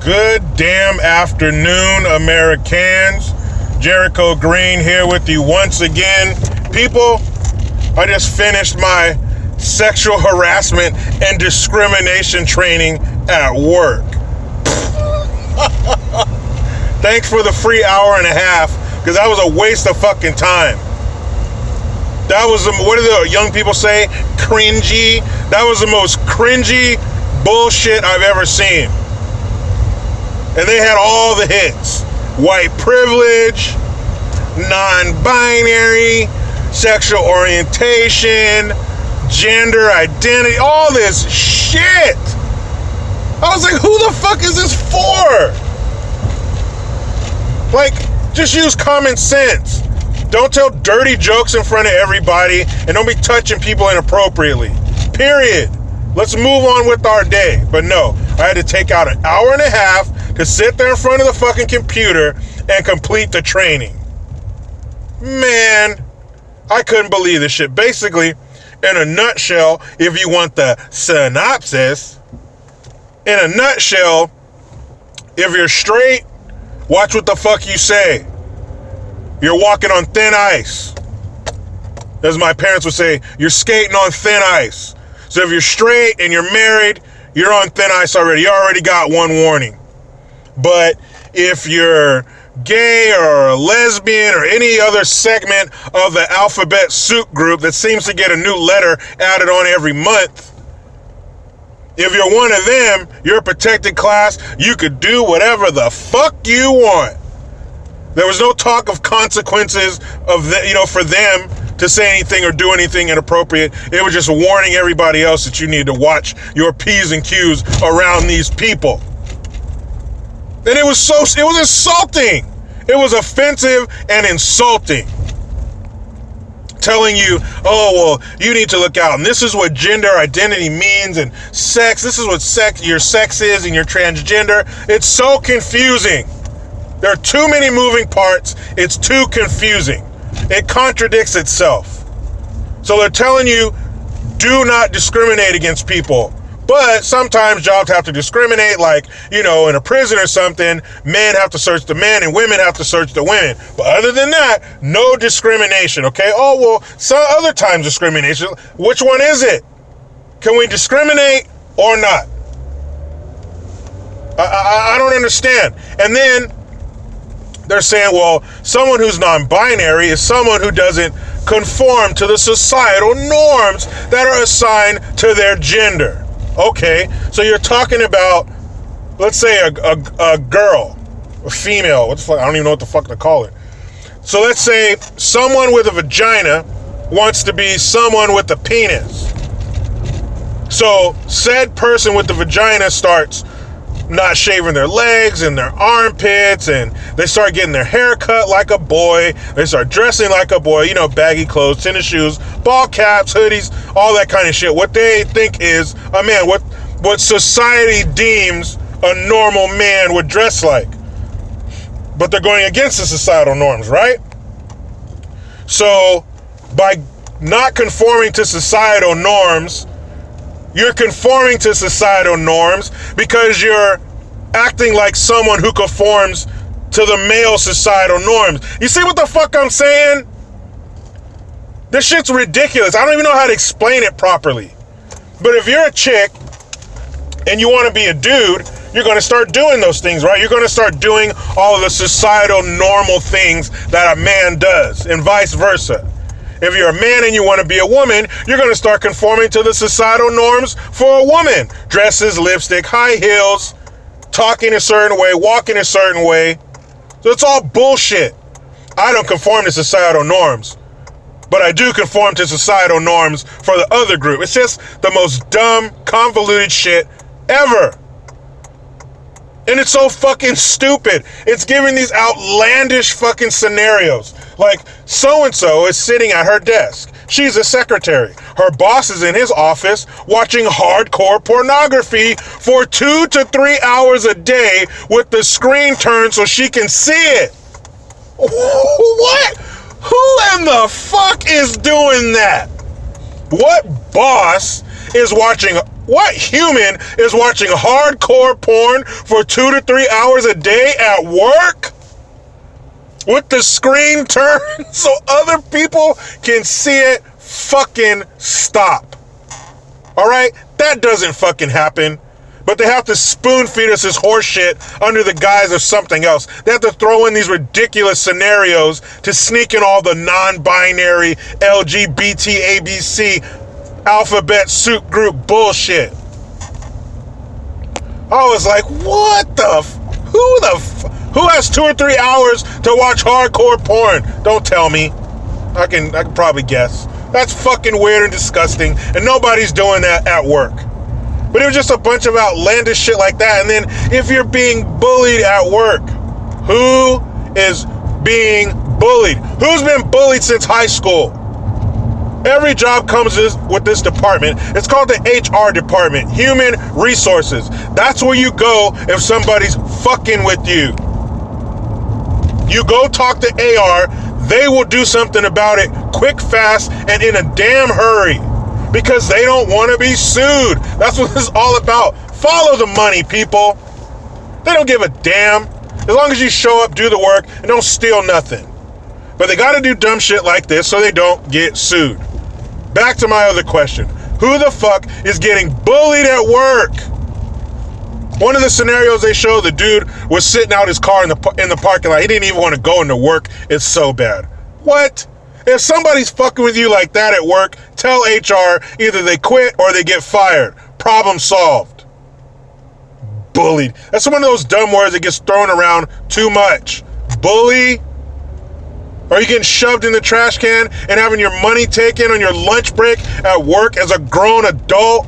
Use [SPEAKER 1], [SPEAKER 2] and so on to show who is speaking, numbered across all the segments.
[SPEAKER 1] Good damn afternoon, Americans. Jericho Green here with you once again. People, I just finished my sexual harassment and discrimination training at work. Thanks for the free hour and a half, because that was a waste of fucking time. That was, what do the young people say? Cringy. That was the most cringy bullshit I've ever seen. And they had all the hits. White privilege, non-binary, sexual orientation, gender identity, all this shit. I was like, who the fuck is this for? Like, just use common sense. Don't tell dirty jokes in front of everybody, and don't be touching people inappropriately. Period. Let's move on with our day. But no, I had to take out an hour and a half to sit there in front of the fucking computer and complete the training. Man, I couldn't believe this shit. Basically, in a nutshell, if you want the synopsis, in a nutshell, if you're straight, watch what the fuck you say. You're walking on thin ice. As my parents would say, you're skating on thin ice. So if you're straight and you're married, you're on thin ice already. You already got one warning. But if you're gay or a lesbian or any other segment of the alphabet soup group that seems to get a new letter added on every month, if you're one of them, you're a protected class. You could do whatever the fuck you want. There was no talk of consequences of for them to say anything or do anything inappropriate. It was just warning everybody else that you need to watch your P's and Q's around these people. And it was insulting. It was offensive and insulting. Telling you, oh, well, you need to look out. And this is what gender identity means, and sex. This is what your sex is, and you're transgender. It's so confusing. There are too many moving parts. It's too confusing. It contradicts itself. So they're telling you, do not discriminate against people. But sometimes jobs have to discriminate, like, in a prison or something, men have to search the men and women have to search the women. But other than that, no discrimination, okay? Oh, well, some other times discrimination. Which one is it? Can we discriminate or not? I don't understand. And then they're saying, well, someone who's non-binary is someone who doesn't conform to the societal norms that are assigned to their gender. Okay, so you're talking about, let's say a girl, a female, what the fuck, I don't even know what the fuck to call it. So let's say someone with a vagina wants to be someone with a penis. So said person with the vagina starts not shaving their legs and their armpits, and they start getting their hair cut like a boy. They start dressing like a boy, baggy clothes, tennis shoes, ball caps, hoodies, all that kind of shit. What they think is a man, what society deems a normal man would dress like. But they're going against the societal norms, right? So by not conforming to societal norms, you're conforming to societal norms because you're acting like someone who conforms to the male societal norms. You see what the fuck I'm saying? This shit's ridiculous. I don't even know how to explain it properly. But if you're a chick and you want to be a dude, you're going to start doing those things, right? You're going to start doing all of the societal normal things that a man does, and vice versa. If you're a man and you want to be a woman, you're going to start conforming to the societal norms for a woman. Dresses, lipstick, high heels, talking a certain way, walking a certain way. So it's all bullshit. I don't conform to societal norms, but I do conform to societal norms for the other group. It's just the most dumb, convoluted shit ever. And it's so fucking stupid. It's giving these outlandish fucking scenarios. Like, so-and-so is sitting at her desk. She's a secretary. Her boss is in his office watching hardcore pornography for 2 to 3 hours a day with the screen turned so she can see it. What? Who in the fuck is doing that? What boss is watching What human is watching hardcore porn for 2 to 3 hours a day at work? With the screen turned so other people can see it? Fucking stop. Alright? That doesn't fucking happen. But they have to spoon feed us this horse shit under the guise of something else. They have to throw in these ridiculous scenarios to sneak in all the non-binary LGBT ABC alphabet soup group bullshit. I was like, what the who has 2 or 3 hours to watch hardcore porn? Don't tell me. I can probably guess. That's fucking weird and disgusting, and nobody's doing that at work. But it was just a bunch of outlandish shit like that. And then if you're being bullied at work, who is being bullied? Who's been bullied since high school? Every job comes with this department. It's called the HR department, Human Resources. That's where you go if somebody's fucking with you. You go talk to AR, they will do something about it quick, fast, and in a damn hurry. Because they don't want to be sued. That's what this is all about. Follow the money, people. They don't give a damn. As long as you show up, do the work, and don't steal nothing. But they got to do dumb shit like this so they don't get sued. Back to my other question. Who the fuck is getting bullied at work? One of the scenarios they showed, the dude was sitting out his car in the parking lot. He didn't even want to go into work. It's so bad. What? If somebody's fucking with you like that at work, tell HR either they quit or they get fired. Problem solved. Bullied. That's one of those dumb words that gets thrown around too much. Bully? Are you getting shoved in the trash can and having your money taken on your lunch break at work as a grown adult?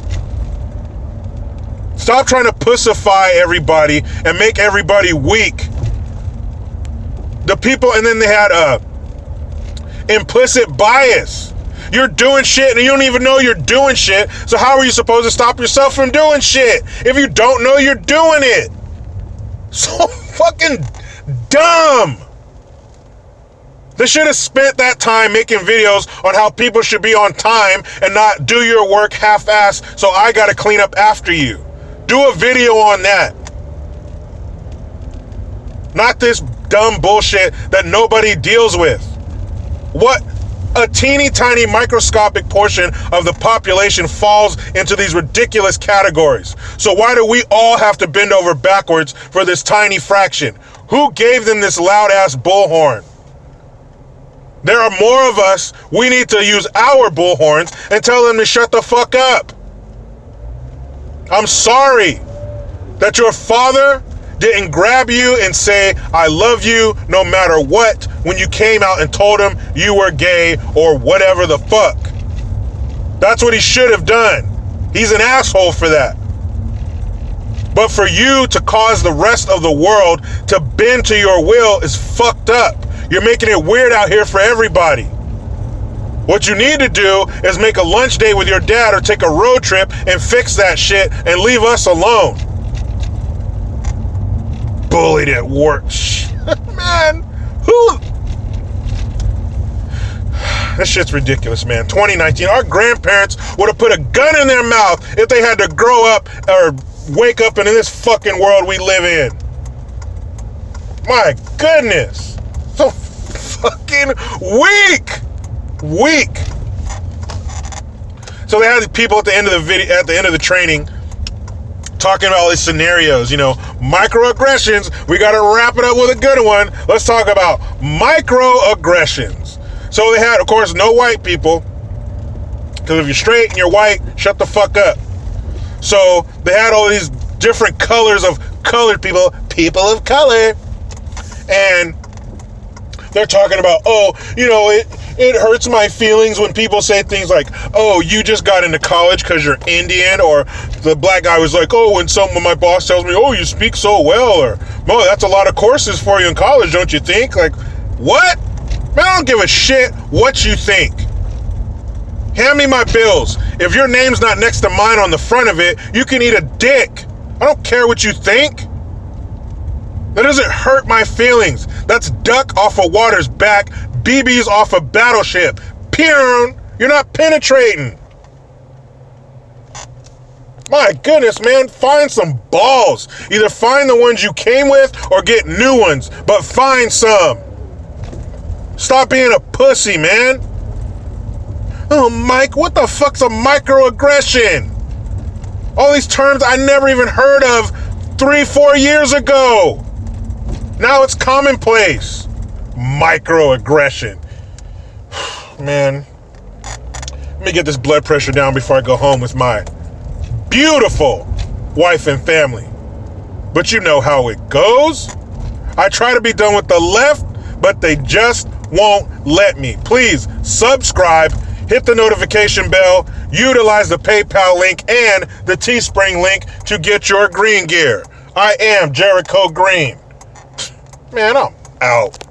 [SPEAKER 1] Stop trying to pussify everybody and make everybody weak. The people, and then they had implicit bias. You're doing shit and you don't even know you're doing shit. So how are you supposed to stop yourself from doing shit if you don't know you're doing it? So fucking dumb. They should have spent that time making videos on how people should be on time and not do your work half-assed, so I gotta clean up after you. Do a video on that. Not this dumb bullshit that nobody deals with. What? A teeny tiny microscopic portion of the population falls into these ridiculous categories. So why do we all have to bend over backwards for this tiny fraction? Who gave them this loud ass bullhorn? There are more of us. We need to use our bullhorns and tell them to shut the fuck up. I'm sorry that your father didn't grab you and say, I love you no matter what, when you came out and told him you were gay or whatever the fuck. That's what he should have done. He's an asshole for that. But for you to cause the rest of the world to bend to your will is fucked up. You're making it weird out here for everybody. What you need to do is make a lunch date with your dad or take a road trip and fix that shit and leave us alone. Bullied at work. Man, who? This shit's ridiculous, man. 2019, our grandparents would have put a gun in their mouth if they had to grow up or wake up in this fucking world we live in. My goodness. So fucking weak. So they had the people at the end of the video, at the end of the training, talking about all these scenarios, you know, microaggressions. We got to wrap it up with a good one. Let's talk about microaggressions. So they had, of course, no white people, because if you're straight and you're white, shut the fuck up. So they had all these different colors of colored people of color, and they're talking about, oh, you know, it hurts my feelings when people say things like, oh, you just got into college because you're Indian, or the black guy was like, oh, when my boss tells me, oh, you speak so well, or, oh, that's a lot of courses for you in college, don't you think? Like, what? Man, I don't give a shit what you think. Hand me my bills. If your name's not next to mine on the front of it, you can eat a dick. I don't care what you think. That doesn't hurt my feelings. That's duck off a water's back, BB's off a battleship. You're not penetrating. My goodness, man, find some balls. Either find the ones you came with or get new ones, but find some. Stop being a pussy, man. Oh, Mike, what the fuck's a microaggression? All these terms I never even heard of 3-4 years ago. Now it's commonplace. Microaggression. Man, let me get this blood pressure down before I go home with my beautiful wife and family. But you know how it goes. I try to be done with the left, but they just won't let me. Please subscribe, hit the notification bell, utilize the PayPal link and the Teespring link to get your green gear. I am Jericho Green. Man, I'm out.